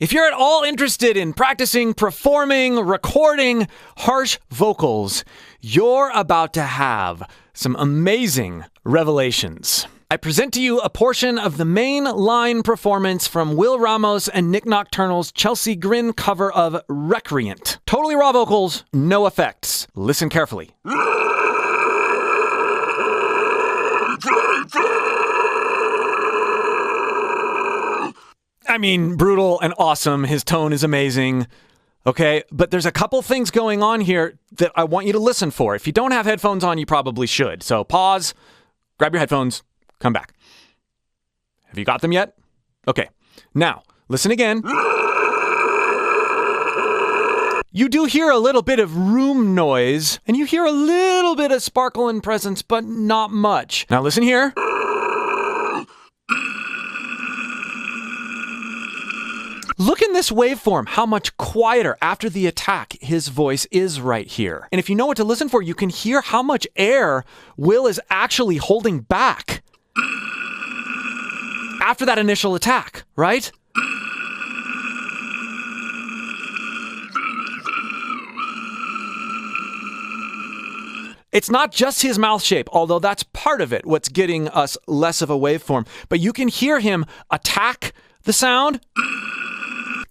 If you're at all interested in practicing, performing, recording harsh vocals, you're about to have some amazing revelations. I present to you a portion of the main line performance from Will Ramos and Nick Nocturnal's Chelsea Grin cover of Recreant. Totally raw vocals, no effects. Listen carefully. I mean, brutal and awesome. His tone is amazing. Okay, but there's a couple things going on here that I want you to listen for. If you don't have headphones on, you probably should. So pause, grab your headphones, come back. Have you got them yet? Okay, now listen again. You do hear a little bit of room noise, and you hear a little bit of sparkle and presence, but not much. Now listen here. Look in this waveform, how much quieter after the attack his voice is right here. And if you know what to listen for, you can hear how much air Will is actually holding back after that initial attack, right? It's not just his mouth shape, although that's part of it, what's getting us less of a waveform. But you can hear him attack the sound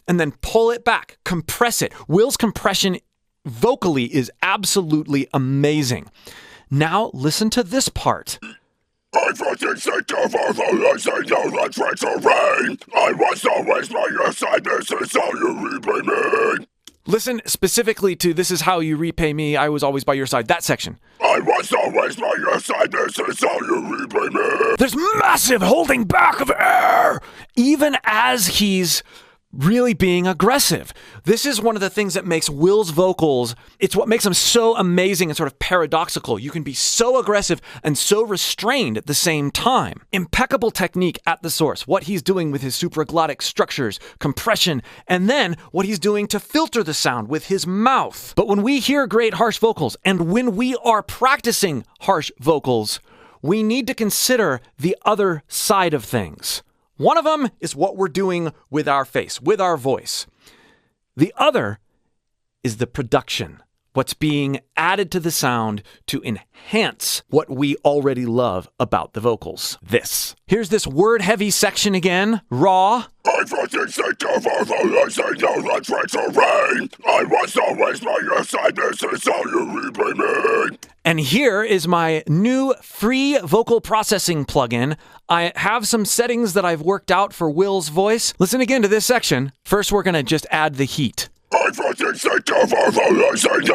and then pull it back, compress it. Will's compression vocally is absolutely amazing. Now listen to this part. I fucking sick of all the no restraint. I was always by your side, this is how you repay me. Listen specifically to "This is how you repay me, I was always by your side," that section. I was always by your side, this is how you repay me. There's massive holding back of air, even as he's really being aggressive. This is one of the things that makes Will's vocals, it's what makes them so amazing and sort of paradoxical. You can be so aggressive and so restrained at the same time. Impeccable technique at the source. What he's doing with his supraglottic structures, compression, and then what he's doing to filter the sound with his mouth. But when we hear great harsh vocals, and when we are practicing harsh vocals, we need to consider the other side of things. One of them is what we're doing with our face, with our voice. The other is the production, what's being added to the sound to enhance what we already love about the vocals. This. Here's this word-heavy section again, raw. I fucking sick of all the no restraint. I was always by your side, this is how you repay me. And here is my new free vocal processing plugin. I have some settings that I've worked out for Will's voice. Listen again to this section. First, we're going to just add the heat. I fucking sick of all the no restraint.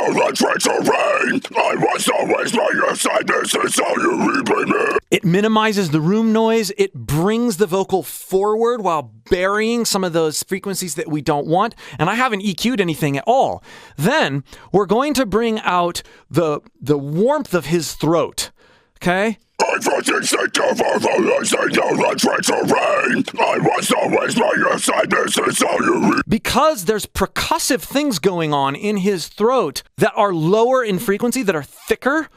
I was always by your side, this is how you repay me. It minimizes the room noise. It brings the vocal forward while burying some of those frequencies that we don't want. And I haven't EQ'd anything at all. Then we're going to bring out the warmth of his throat. Okay? I fucking sick of all the no restraint. I was always by your side, this is how you Because there's percussive things going on in his throat that are lower in frequency, that are thicker,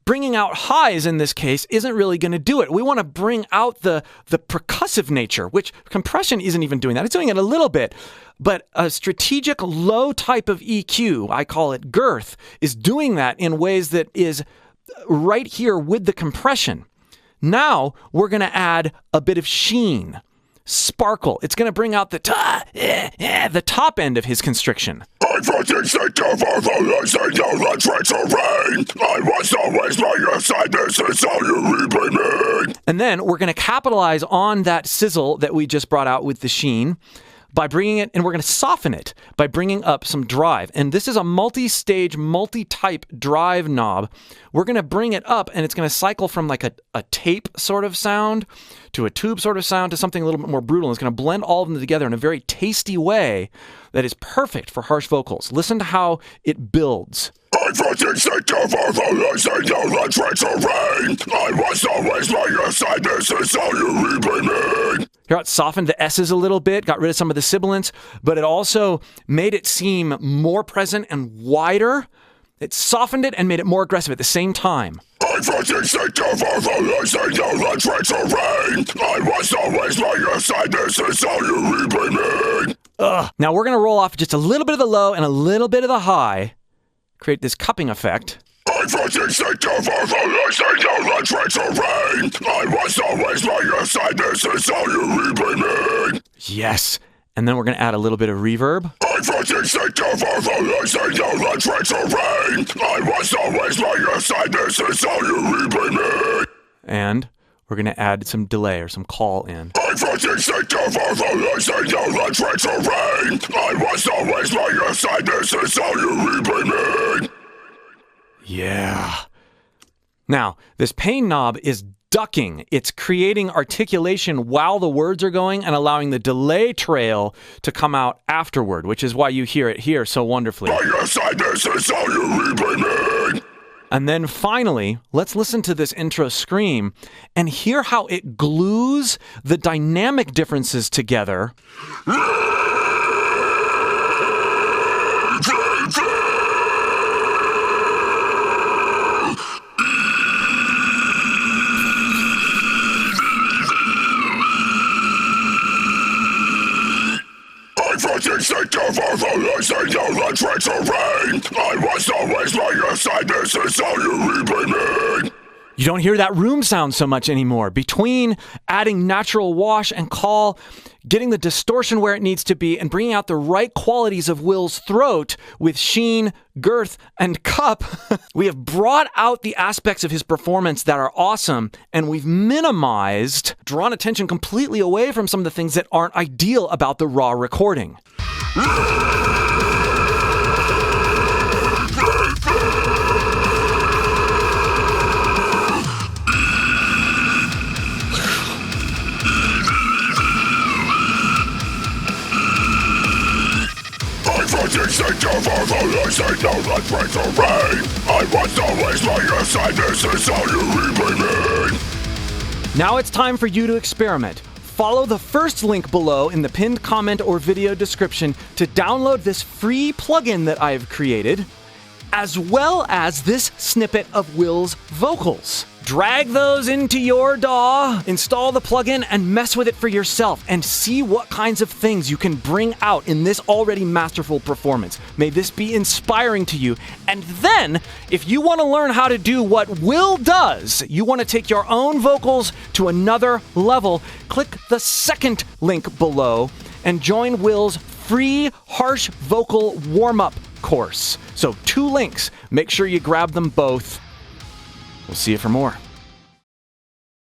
bringing out highs in this case isn't really going to do it. We want to bring out the percussive nature, which compression isn't even doing that. It's doing it a little bit. But a strategic low type of EQ, I call it girth, is doing that in ways that is right here with the compression. Now we're going to add a bit of sheen, sparkle. It's going to bring out the top end of his constriction. I fucking sick of all the no restraint. I was always by your side, this is how you repay me. And then we're going to capitalize on that sizzle that we just brought out with the sheen by bringing it, and we're going to soften it by bringing up some drive. And this is a multi-stage, multi-type drive knob. We're going to bring it up, and it's going to cycle from like a tape sort of sound to a tube sort of sound to something a little bit more brutal. And it's going to blend all of them together in a very tasty way that is perfect for harsh vocals. Listen to how it builds. I fucking sick of all the no restraint. I was always by your side, this is how you repay me. Here it softened the S's a little bit, got rid of some of the sibilants, but it also made it seem more present and wider It softened it and made it more aggressive at the same time. I was always by your side, this is how you repay me. Now we're going to roll off just a little bit of the low and a little bit of the high. Create this cupping effect. I was always by your side, this is how you repay me. Yes. And then we're going to add a little bit of reverb. I was always by your side, this is how you repay me. And we're going to add some delay or some call in. I was always by your side, this is how you repay me. Yeah. Now, this pain knob is ducking. It's creating articulation while the words are going and allowing the delay trail to come out afterward, which is why you hear it here so wonderfully. By your side, this is how you repay me. And then finally, let's listen to this intro scream and hear how it glues the dynamic differences together. I was always by your side, this is how you repay me. You don't hear that room sound so much anymore. Between adding natural wash and call, getting the distortion where it needs to be, and bringing out the right qualities of Will's throat with sheen, girth, and cup, we have brought out the aspects of his performance that are awesome, and we've minimized, drawn attention completely away from some of the things that aren't ideal about the raw recording. I was always by your side, this is how you repay me. Now it's time for you to experiment. Follow the first link below in the pinned comment or video description to download this free plugin that I've created, as well as this snippet of Will's vocals. Drag those into your DAW, install the plugin, and mess with it for yourself, and see what kinds of things you can bring out in this already masterful performance. May this be inspiring to you. And then, if you want to learn how to do what Will does, you want to take your own vocals to another level, click the second link below and join Will's free harsh vocal warm-up course. So 2 links. Make sure you grab them both. We'll see you for more.